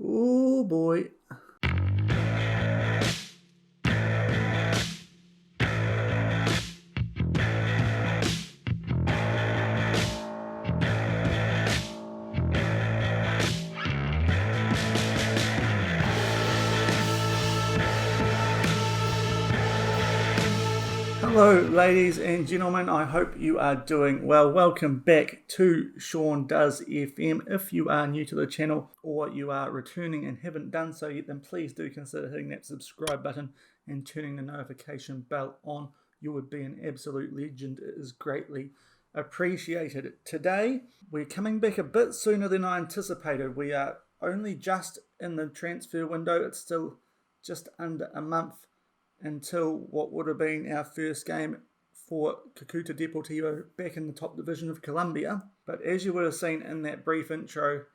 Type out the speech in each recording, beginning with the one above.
Oh boy. Hello ladies and gentlemen, I hope you are doing well. Welcome back to Shaun Does FM. If you are new to the channel or you are returning and haven't done so yet, then please do consider hitting that subscribe button and turning the notification bell on. You would be an absolute legend. It is greatly appreciated. Today, we're coming back a bit sooner than I anticipated. We are only just in the transfer window. It's still just under a month until what would have been our first game for Atletico Deportivo back in the top division of Colombia. But as you would have seen in that brief intro,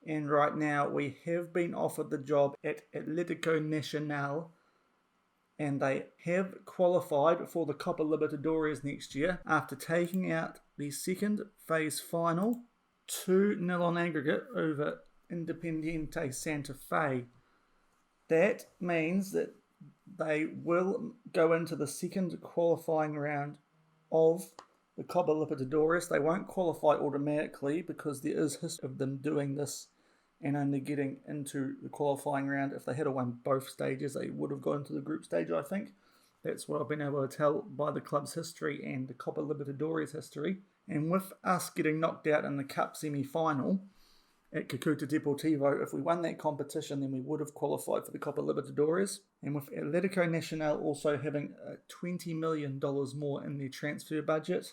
and right now, we have been offered the job at Atletico Nacional, and they have qualified for the Copa Libertadores next year after taking out the second phase final 2-0 on aggregate over Independiente Santa Fe. That means that they will go into the second qualifying round of the Copa Libertadores. They won't qualify automatically because there is history of them doing this and only getting into the qualifying round. If they had won both stages, they would have gone to the group stage, I think. That's what I've been able to tell by the club's history and the Copa Libertadores history. And with us getting knocked out in the Cup semi-final at Atletico Deportivo, if we won that competition, then we would have qualified for the Copa Libertadores. And with Atletico Nacional also having $20 million more in their transfer budget,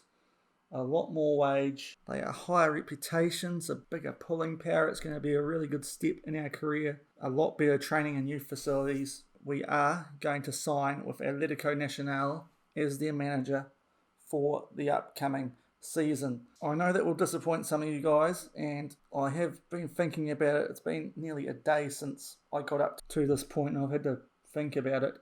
a lot more wage, they are higher reputations, a bigger pulling power. It's going to be a really good step in our career, a lot better training and youth facilities. We are going to sign with Atletico Nacional as their manager for the upcoming season. I know that will disappoint some of you guys, and I have been thinking about it. It's been nearly a day since I got up to this point, and I've had to think about it.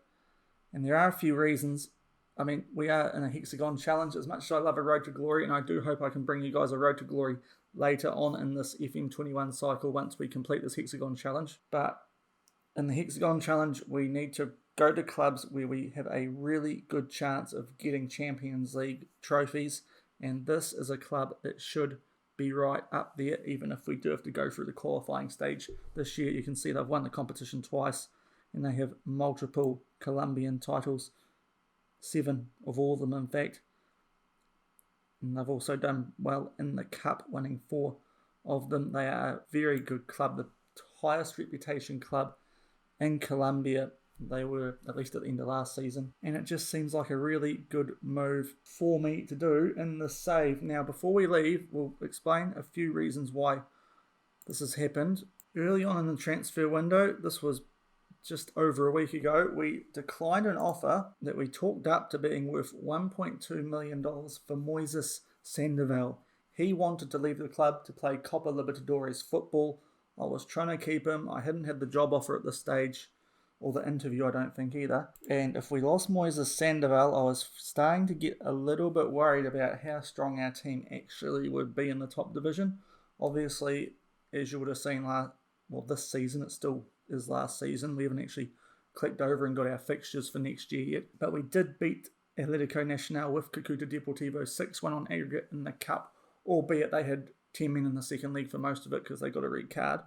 And there are a few reasons. I mean, we are in a Hexagon challenge. As much as I love a Road to Glory, and I do hope I can bring you guys a Road to Glory later on in this FM21 cycle once we complete this Hexagon challenge. But in the Hexagon challenge, we need to go to clubs where we have a really good chance of getting Champions League trophies. And this is a club that should be right up there, even if we do have to go through the qualifying stage this year. You can see they've won the competition twice, and they have multiple Colombian titles, 7 of all of them, in fact. And they've also done well in the Cup, winning 4 of them. They are a very good club, the highest reputation club in Colombia. They were, at least at the end of last season. And it just seems like a really good move for me to do in the save. Now, before we leave, we'll explain a few reasons why this has happened. Early on in the transfer window, this was just over a week ago, we declined an offer that we talked up to being worth $1.2 million for Moises Sandoval. He wanted to leave the club to play Copa Libertadores football. I was trying to keep him. I hadn't had the job offer at this stage, or the interview, I don't think either. And if we lost Moises Sandoval, I was starting to get a little bit worried about how strong our team actually would be in the top division. Obviously, as you would have seen this season, it still is last season. We haven't actually clicked over and got our fixtures for next year yet. But we did beat Atletico Nacional with Atletico Deportivo 6-1 on aggregate in the Cup, albeit they had 10 men in the second league for most of it because they got a red card.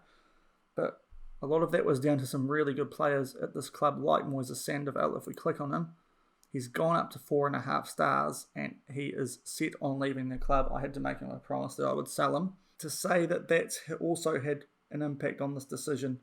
But a lot of that was down to some really good players at this club, like Moises Sandoval. If we click on him, he's gone up to 4.5 stars, and he is set on leaving the club. I had to make him a promise that I would sell him. To say that that's also had an impact on this decision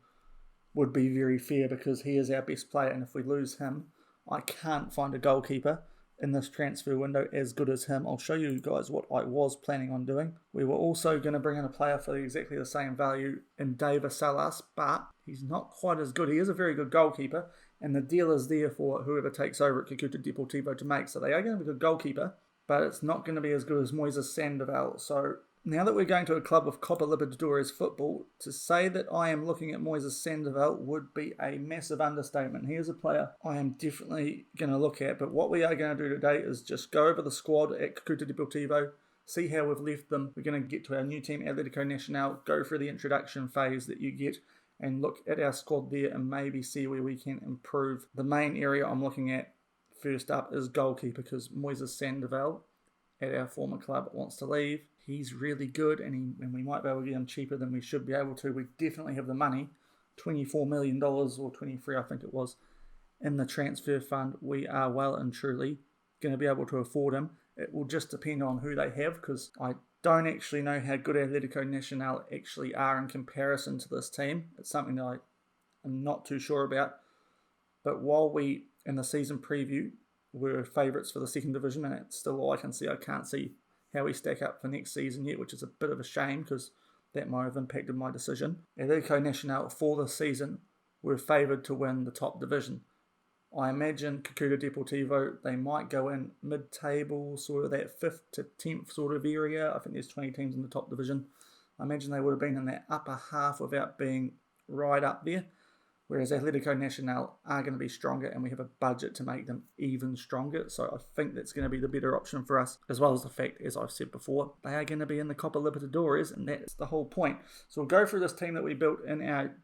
would be very fair, because he is our best player, and if we lose him, I can't find a goalkeeper in this transfer window as good as him. I'll show you guys what I was planning on doing. We were also going to bring in a player for exactly the same value in David Salas, but he's not quite as good. He is a very good goalkeeper, and the deal is there for whoever takes over at Atletico Deportivo to make. So they are going to have a good goalkeeper, but it's not going to be as good as Moises Sandoval. So now that we're going to a club with Copa Libertadores football, to say that I am looking at Moises Sandoval would be a massive understatement. He is a player I am definitely going to look at, but what we are going to do today is just go over the squad at Atletico Deportivo, see how we've left them. We're going to get to our new team, Atletico Nacional, go through the introduction phase that you get and look at our squad there and maybe see where we can improve. The main area I'm looking at first up is goalkeeper, because Moises Sandoval at our former club wants to leave. He's really good, and we might be able to get him cheaper than we should be able to. We definitely have the money, $24 million or 23 I think it was, in the transfer fund. We are well and truly going to be able to afford him. It will just depend on who they have, because I don't actually know how good Atletico Nacional actually are in comparison to this team. It's something that I'm not too sure about. But while we, in the season preview, were favourites for the second division, and it's still all I can see, I can't see how we stack up for next season yet, which is a bit of a shame because that might have impacted my decision. Atletico Nacional for this season were favoured to win the top division. I imagine Kakuta Deportivo, they might go in mid-table, sort of that 5th to 10th sort of area. I think there's 20 teams in the top division. I imagine they would have been in that upper half without being right up there. Whereas Atletico Nacional are going to be stronger, and we have a budget to make them even stronger. So I think that's going to be the better option for us, as well as the fact, as I've said before, they are going to be in the Copa Libertadores, and that's the whole point. So we'll go through this team that we built in our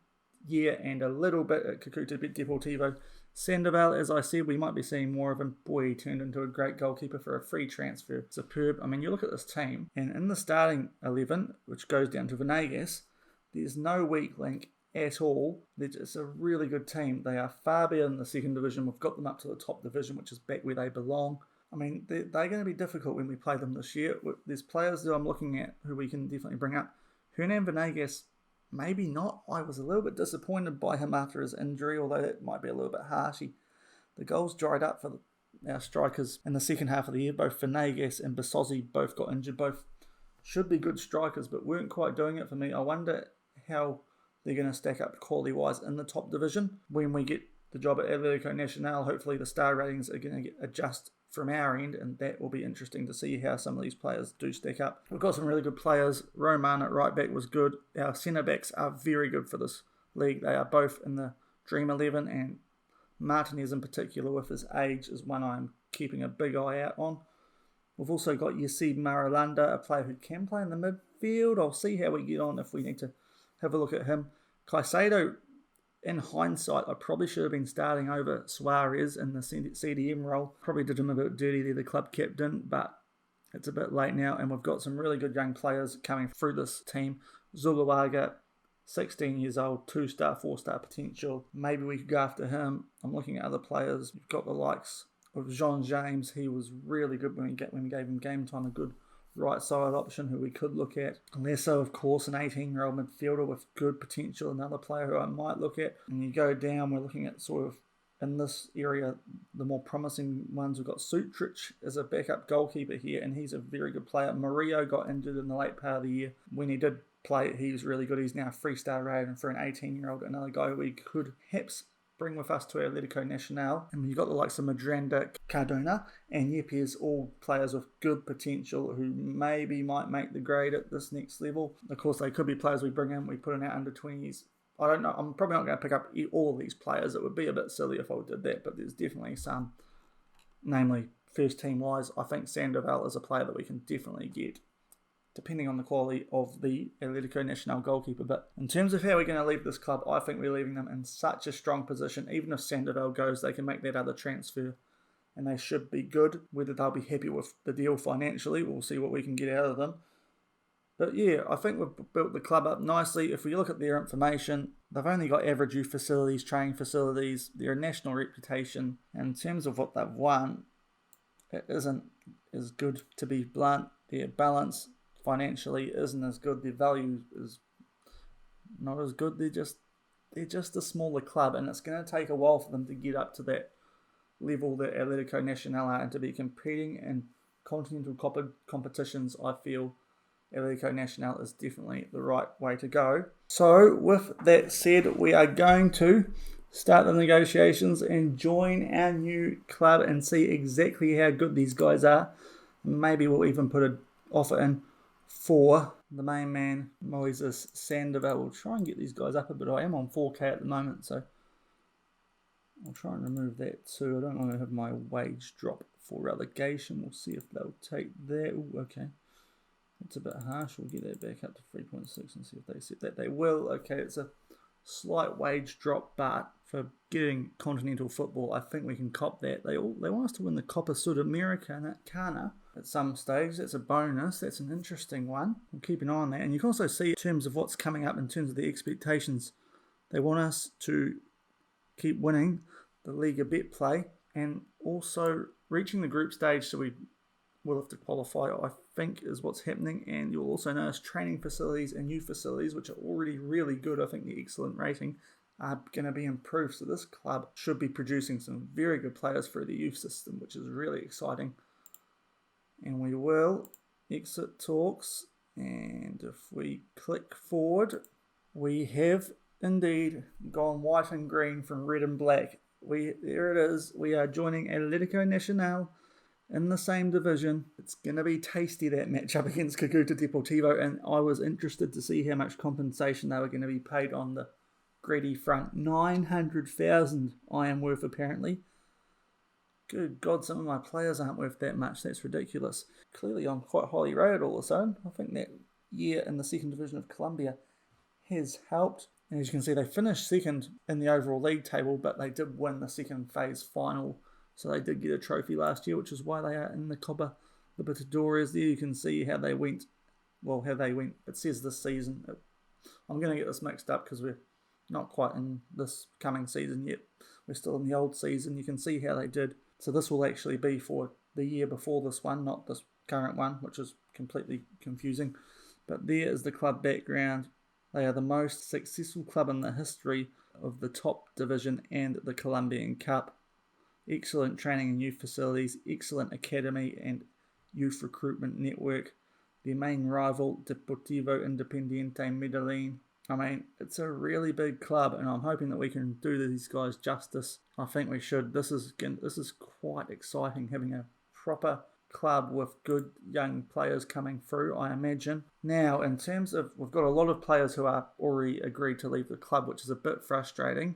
year and a little bit at Kakuta Deportivo. Sandoval, as I said, we might be seeing more of him. Boy, he turned into a great goalkeeper for a free transfer. Superb. I mean, you look at this team, and in the starting 11, which goes down to Venegas, there's no weak link at all. They're just a really good team. They are far better in the second division. We've got them up to the top division, which is back where they belong. I mean, they're going to be difficult when we play them this year. There's players that I'm looking at who we can definitely bring up. Hernan Venegas, maybe not. I was a little bit disappointed by him after his injury, although that might be a little bit harsh. The goals dried up for our strikers in the second half of the year. Both Venegas and Basozzi both got injured. Both should be good strikers, but weren't quite doing it for me. I wonder how they're going to stack up quality-wise in the top division. When we get the job at Atletico Nacional, hopefully the star ratings are going to adjust from our end, and that will be interesting to see how some of these players do stack up. We've got some really good players. Roman at right back was good. Our centre-backs are very good for this league. They are both in the Dream 11, and Martinez in particular, with his age, is one I'm keeping a big eye out on. We've also got Yacib Marulanda, a player who can play in the midfield. I'll see how we get on if we need to have a look at him. Caicedo, in hindsight, I probably should have been starting over Suarez in the CDM role. Probably did him a bit dirty there, the club captain, but it's a bit late now, and we've got some really good young players coming through this team. Zuluaga, 16 years old, 2-star, 4-star potential. Maybe we could go after him. I'm looking at other players. You've got the likes of Jean James. He was really good when we gave him game time, a good right side option who we could look at. Lesso, of course, an 18-year-old midfielder with good potential, another player who I might look at. And you go down, we're looking at sort of, in this area, the more promising ones. We've got Sutrich as a backup goalkeeper here, and he's a very good player. Murillo got injured in the late part of the year. When he did play, he was really good. He's now a 3-star rated, and for an 18-year-old, another guy we could perhaps bring with us to Atletico Nacional. And you've got the likes of Madranda, Cardona, and Yepes, all players with good potential who maybe might make the grade at this next level. Of course, they could be players we bring in, we put in our under-20s. I don't know, I'm probably not going to pick up all of these players. It would be a bit silly if I did that, but there's definitely some, namely first team wise. I think Sandoval is a player that we can definitely get, depending on the quality of the Atletico Nacional goalkeeper. But in terms of how we're going to leave this club, I think we're leaving them in such a strong position. Even if Sandoval goes, they can make that other transfer, and they should be good. Whether they'll be happy with the deal financially, we'll see what we can get out of them. But yeah, I think we've built the club up nicely. If we look at their information, they've only got average youth facilities, training facilities. They're a national reputation. And in terms of what they've won, it isn't as good, to be blunt. Their balance financially isn't as good. Their value is not as good. They're just a smaller club, and it's going to take a while for them to get up to that level that Atletico Nacional are, and to be competing in continental competitions. I feel Atletico Nacional is definitely the right way to go. So with that said, we are going to start the negotiations and join our new club and see exactly how good these guys are. Maybe we'll even put an offer in for the main man, Moises Sandoval. We'll try and get these guys up a bit. I am on 4K at the moment, so I'll try and remove that too. I don't want to have my wage drop for relegation. We'll see if they'll take that. Ooh, okay. That's a bit harsh. We'll get that back up to 3.6 and see if they set that. They will. Okay, it's a Slight wage drop, but for getting continental football, I think we can cop that. They want us to win the Copa Sudamericana at some stage. That's a bonus. That's an interesting one. We'll keep an eye on that. And you can also see in terms of what's coming up in terms of the expectations. They want us to keep winning the Liga Bet play and also reaching the group stage, so we will have to qualify, I think, is what's happening. And you'll also notice training facilities and youth facilities, which are already really good. I think the excellent rating are going to be improved. So this club should be producing some very good players through the youth system, which is really exciting. And we will exit talks. And if we click forward, we have indeed gone white and green from red and black. There it is. We are joining Atletico Nacional in the same division. It's going to be tasty, that matchup against Cúcuta Deportivo, and I was interested to see how much compensation they were going to be paid on the greedy front. 900,000 I am worth, apparently. Good God, some of my players aren't worth that much. That's ridiculous. Clearly I'm quite highly rated all of a sudden. I think that year in the second division of Colombia has helped. And as you can see, they finished second in the overall league table, but they did win the second phase final. So they did get a trophy last year, which is why they are in the Copa Libertadores. There you can see how they went. Well, how they went. It says this season. I'm going to get this mixed up because we're not quite in this coming season yet. We're still in the old season. You can see how they did. So this will actually be for the year before this one, not this current one, which is completely confusing. But there is the club background. They are the most successful club in the history of the top division and the Colombian Cup. Excellent training and youth facilities, excellent academy and youth recruitment network. Their main rival, Deportivo Independiente Medellin. I mean, it's a really big club, and I'm hoping that we can do these guys justice. I think we should. This is quite exciting, having a proper club with good young players coming through, I imagine. Now, in terms of, we've got a lot of players who are already agreed to leave the club, which is a bit frustrating.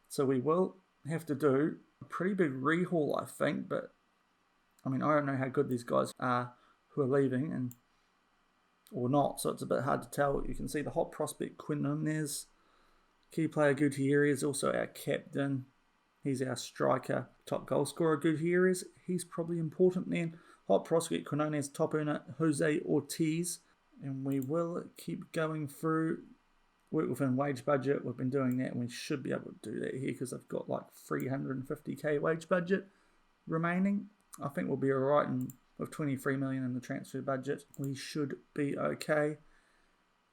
So we will have to do a pretty big rehaul, I think. But, I mean, I don't know how good these guys are who are leaving or not, so it's a bit hard to tell. You can see the hot prospect Quinones. Key player Gutierrez, also our captain. He's our striker. Top goal scorer Gutierrez. He's probably important then. Hot prospect Quinones, top earner Jose Ortiz. And we will keep going through. Work within wage budget. We've been doing that, and we should be able to do that here because I've got like 350k wage budget remaining. I think we'll be alright, and with 23 million in the transfer budget, we should be okay.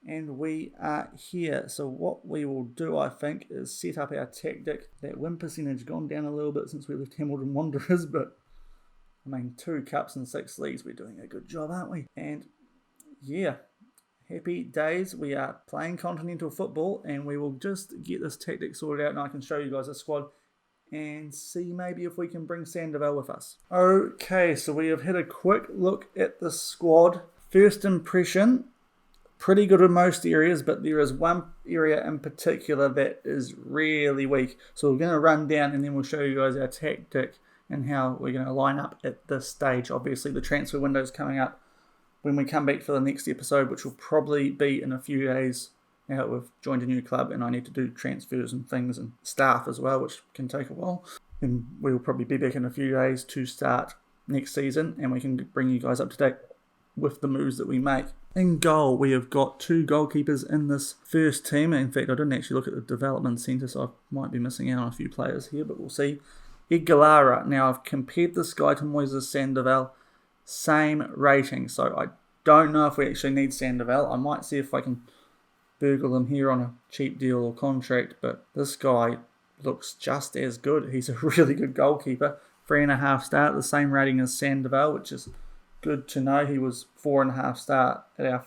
And we are here. So what we will do, I think, is set up our tactic. That win percentage gone down a little bit since we left Hamilton Wanderers, but I mean, 2 cups and 6 leagues, we're doing a good job, aren't we? And yeah, happy days. We are playing continental football, and we will just get this tactic sorted out, and I can show you guys a squad and see maybe if we can bring Sandoval with us. Okay, so we have had a quick look at the squad. First impression, pretty good in most areas, but there is one area in particular that is really weak. So we're going to run down, and then we'll show you guys our tactic and how we're going to line up at this stage. Obviously, the transfer window is coming up when we come back for the next episode, which will probably be in a few days. Now that we've joined a new club and I need to do transfers and things and staff as well, which can take a while. And we'll probably be back in a few days to start next season, and we can bring you guys up to date with the moves that we make. In goal, we have got 2 goalkeepers in this first team. In fact, I didn't actually look at the development centre, so I might be missing out on a few players here, but we'll see. Edgar. Now, I've compared this guy to Moises Sandoval. Same rating, so I don't know if we actually need Sandoval. I might see if I can burgle him here on a cheap deal or contract, but this guy looks just as good. He's a really good goalkeeper. 3.5 star, the same rating as Sandoval, which is good to know. He was 4.5 star at our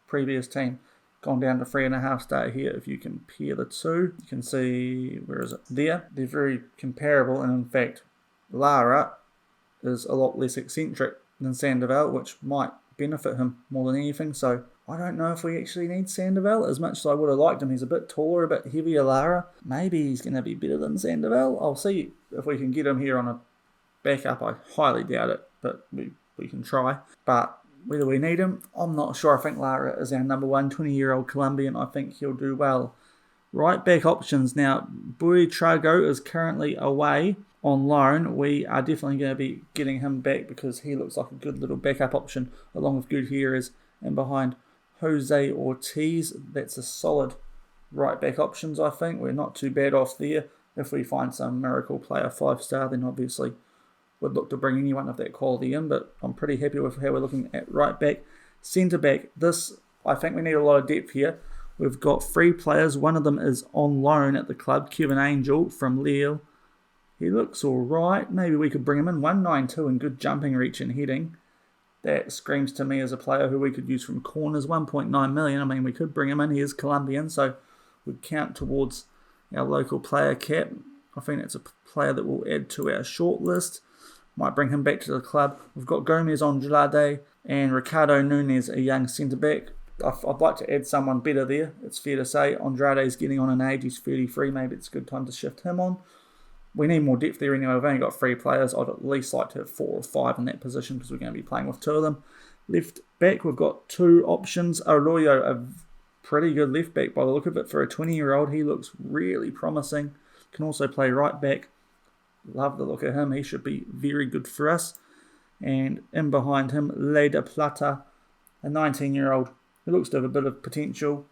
previous team. Gone down to 3.5 star here. If you compare the two, you can see, where is it? There. They're very comparable, and in fact, Lara is a lot less eccentric than Sandoval, which might benefit him more than anything. So I don't know if we actually need Sandoval as much as I would have liked him. He's a bit taller, a bit heavier. Lara, maybe he's going to be better than Sandoval. I'll see if we can get him here on a backup. I highly doubt it, but we can try. But whether we need him, I'm not sure. I think Lara is our number 1 20-year-old Colombian. I think he'll do well. Right back options. Now, Trago is currently away on loan. We are definitely going to be getting him back because he looks like a good little backup option along with Gutierrez and behind Jose Ortiz. That's a solid right back options, I think. We're not too bad off there. If we find some miracle player 5-star, then obviously would look to bring anyone of that quality in, but I'm pretty happy with how we're looking at right back. Centre back, I think we need a lot of depth here. We've got 3 players. One of them is on loan at the club, Kevin Angel from Lille. He looks alright. Maybe we could bring him in. 192 and good jumping, reach and heading. That screams to me as a player who we could use from corners. 1.9 million. I mean, we could bring him in. He is Colombian, so we'd count towards our local player cap. I think that's a player that we'll add to our short list. Might bring him back to the club. We've got Gomez Andrade and Ricardo Nunes, a young centre-back. I'd like to add someone better there. It's fair to say Andrade's getting on an age. He's 33. Maybe it's a good time to shift him on. We need more depth there anyway. We've only got 3 players. I'd at least like to have 4 or 5 in that position because we're going to be playing with 2 of them. Left back, we've got 2 options. Arroyo, a pretty good left back by the look of it for a 20-year-old. He looks really promising. Can also play right back. Love the look of him. He should be very good for us. And in behind him, Leda Plata, a 19-year-old who looks to have a bit of potential.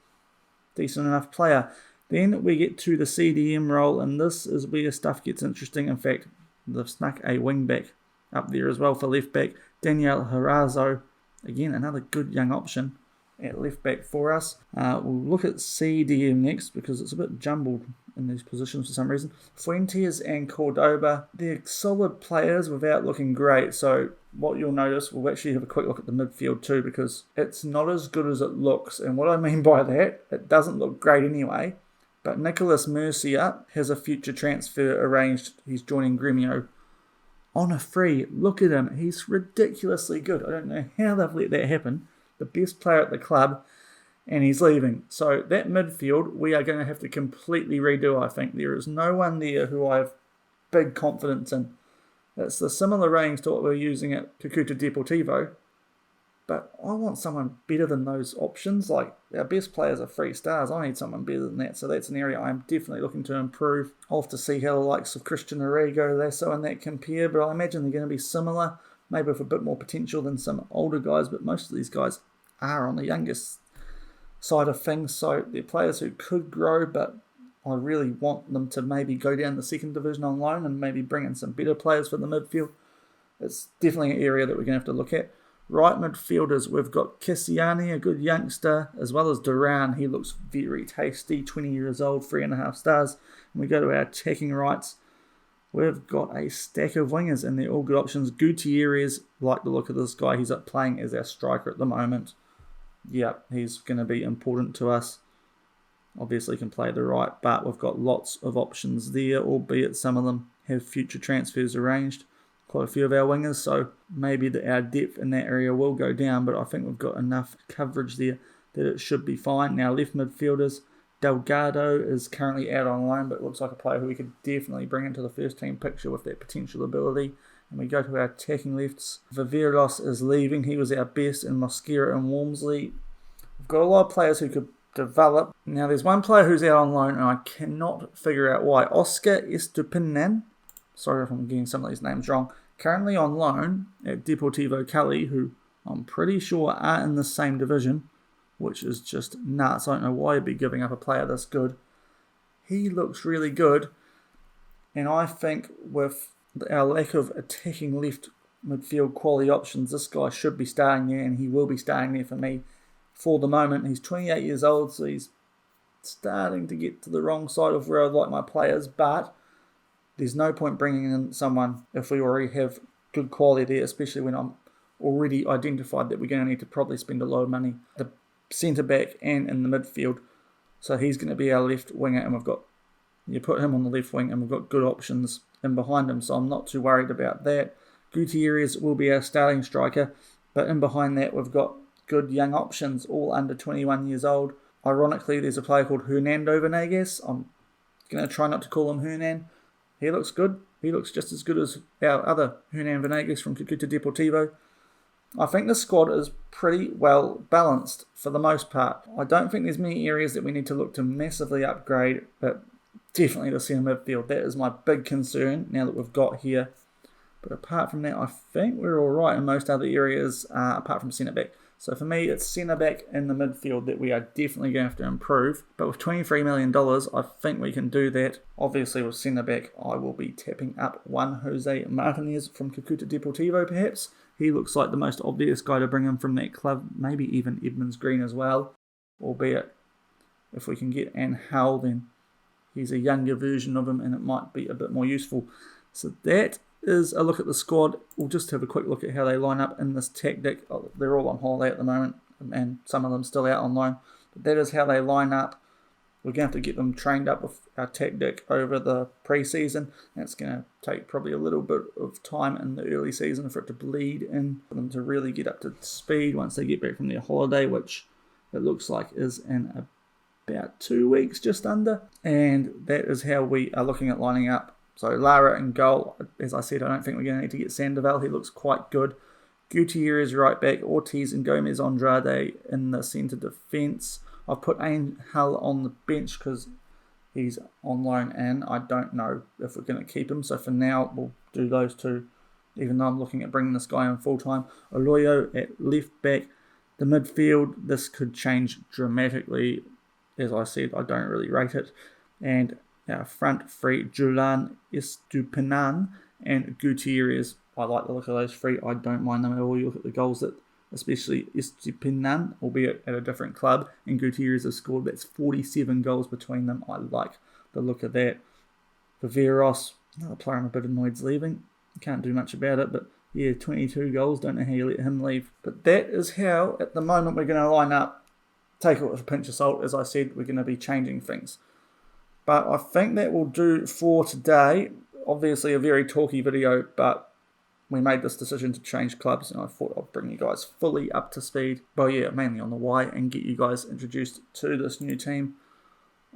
Decent enough player. Then we get to the CDM role, and this is where stuff gets interesting. In fact, they've snuck a wing back up there as well for left back. Daniel Harazo, again, another good young option at left back for us. We'll look at CDM next because it's a bit jumbled in these positions for some reason. Fuentes and Cordoba, they're solid players without looking great. So what you'll notice, we'll actually have a quick look at the midfield too because it's not as good as it looks. And what I mean by that, it doesn't look great anyway. But Nicolas Murcia has a future transfer arranged. He's joining Gremio on a free. Look at him. He's ridiculously good. I don't know how they've let that happen. The best player at the club, and he's leaving. So that midfield, we are going to have to completely redo, I think. There is no one there who I have big confidence in. It's the similar range to what we're using at Cúcuta Deportivo. But I want someone better than those options. Like, our best players are 3 stars. I need someone better than that. So that's an area I'm definitely looking to improve. I'll have to see how the likes of Christian Arrigo, Lasso and that compare. But I imagine they're going to be similar. Maybe with a bit more potential than some older guys. But most of these guys are on the youngest side of things. So they're players who could grow. But I really want them to maybe go down the 2nd division on loan. And maybe bring in some better players for the midfield. It's definitely an area that we're going to have to look at. Right midfielders, we've got Kessiani, a good youngster, as well as Duran. He looks very tasty, 20 years old, 3.5 stars. And we go to our attacking rights. We've got a stack of wingers, and they're all good options. Gutierrez, like the look of this guy. He's up playing as our striker at the moment. Yeah, he's going to be important to us. Obviously can play the right, but we've got lots of options there, albeit some of them have future transfers arranged. Quite a few of our wingers, so maybe our depth in that area will go down, but I think we've got enough coverage there that it should be fine. Now, left midfielders, Delgado is currently out on loan, but looks like a player who we could definitely bring into the first team picture with that potential ability. And we go to our attacking lefts. Viveros is leaving. He was our best in Mosquera and Walmsley. We've got a lot of players who could develop. Now, there's one player who's out on loan, and I cannot figure out why. Oscar Estupinan. Sorry if I'm getting some of these names wrong. Currently on loan at Deportivo Cali, who I'm pretty sure are in the same division, which is just nuts. I don't know why you'd be giving up a player this good. He looks really good, and I think with our lack of attacking left midfield quality options, this guy should be starting there, and he will be starting there for me for the moment. He's 28 years old, so he's starting to get to the wrong side of where I'd like my players, but there's no point bringing in someone if we already have good quality there, especially when I'm already identified that we're going to need to probably spend a lot of money at the centre-back and in the midfield. So he's going to be our left winger, and you put him on the left wing, and we've got good options in behind him, so I'm not too worried about that. Gutierrez will be our starting striker, but in behind that we've got good young options, all under 21 years old. Ironically, there's a player called Hernando Venegas. I'm going to try not to call him Hernan. He looks good. He looks just as good as our other Hernan Venegas from Cúcuta Deportivo. I think the squad is pretty well balanced for the most part. I don't think there's many areas that we need to look to massively upgrade, but definitely the centre midfield. That is my big concern now that we've got here. But apart from that, I think we're all right in most other areas, apart from centre back. So for me, it's centre back in the midfield that we are definitely going to have to improve. But with $23 million, I think we can do that. Obviously, with centre back, I will be tapping up one Jose Martinez from Cúcuta Deportivo, perhaps. He looks like the most obvious guy to bring in from that club. Maybe even Edmonds Green as well. Albeit, if we can get Angel, then he's a younger version of him and it might be a bit more useful. So that is a look at the squad. We'll just have a quick look at how they line up in this tactic. Oh, they're all on holiday at the moment and some of them still out on loan. But that is how they line up. We're going to have to get them trained up with our tactic over the pre-season. That's going to take probably a little bit of time in the early season for it to bleed in, for them to really get up to speed once they get back from their holiday, which it looks like is in about 2 weeks, just under. And that is how we are looking at lining up. So Lara in goal. As I said, I don't think we're going to need to get Sandoval. He looks quite good. Gutierrez right back. Ortiz and Gomez Andrade in the centre defence. I've put Angel on the bench because he's on loan and I don't know if we're going to keep him. So for now, we'll do those two, even though I'm looking at bringing this guy in full-time. Oloyo at left back. The midfield, this could change dramatically. As I said, I don't really rate it. And our front three, Julian Estupinan and Gutierrez. I like the look of those three. I don't mind them at all. You look at the goals that, especially Estupinan, albeit at a different club, and Gutierrez has scored. That's 47 goals between them. I like the look of that. Viveros, another player I'm a bit annoyed's leaving. Can't do much about it, but yeah, 22 goals. Don't know how you let him leave. But that is how, at the moment, we're going to line up. Take it with a pinch of salt. As I said, we're going to be changing things. But I think that will do for today. Obviously a very talky video, but we made this decision to change clubs and I thought I'd bring you guys fully up to speed. Well, yeah, mainly on the why and get you guys introduced to this new team.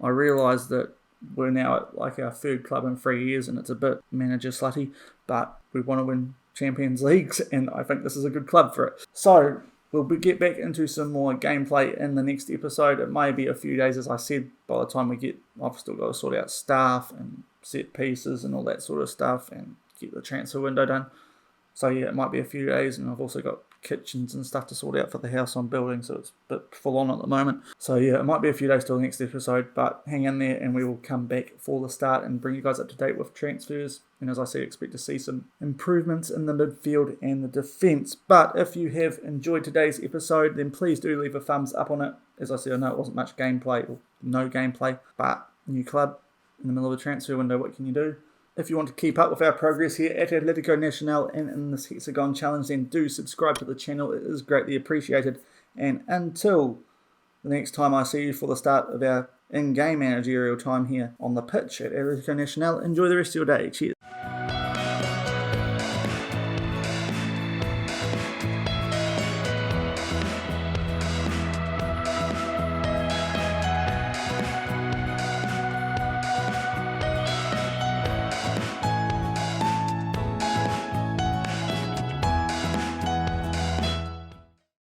I realise that we're now at like our third club in 3 years and it's a bit manager slutty, but we want to win Champions Leagues and I think this is a good club for it. So we'll get back into some more gameplay in the next episode. It may be a few days, as I said, by the time I've still got to sort out staff and set pieces and all that sort of stuff and get the transfer window done. So yeah, it might be a few days and I've also got kitchens and stuff to sort out for the house I'm building, so it's a bit full on at the moment. So yeah, it might be a few days till the next episode, but hang in there and we will come back for the start and bring you guys up to date with transfers. And as I said, expect to see some improvements in the midfield and the defence. But if you have enjoyed today's episode, then please do leave a thumbs up on it. As I said, I know it wasn't much gameplay or no gameplay, but new club in the middle of the transfer window, what can you do? If you want to keep up with our progress here at Atletico Nacional and in this Hexagon challenge, then do subscribe to the channel. It is greatly appreciated. And until the next time I see you for the start of our in-game managerial time here on the pitch at Atletico Nacional, enjoy the rest of your day. Cheers.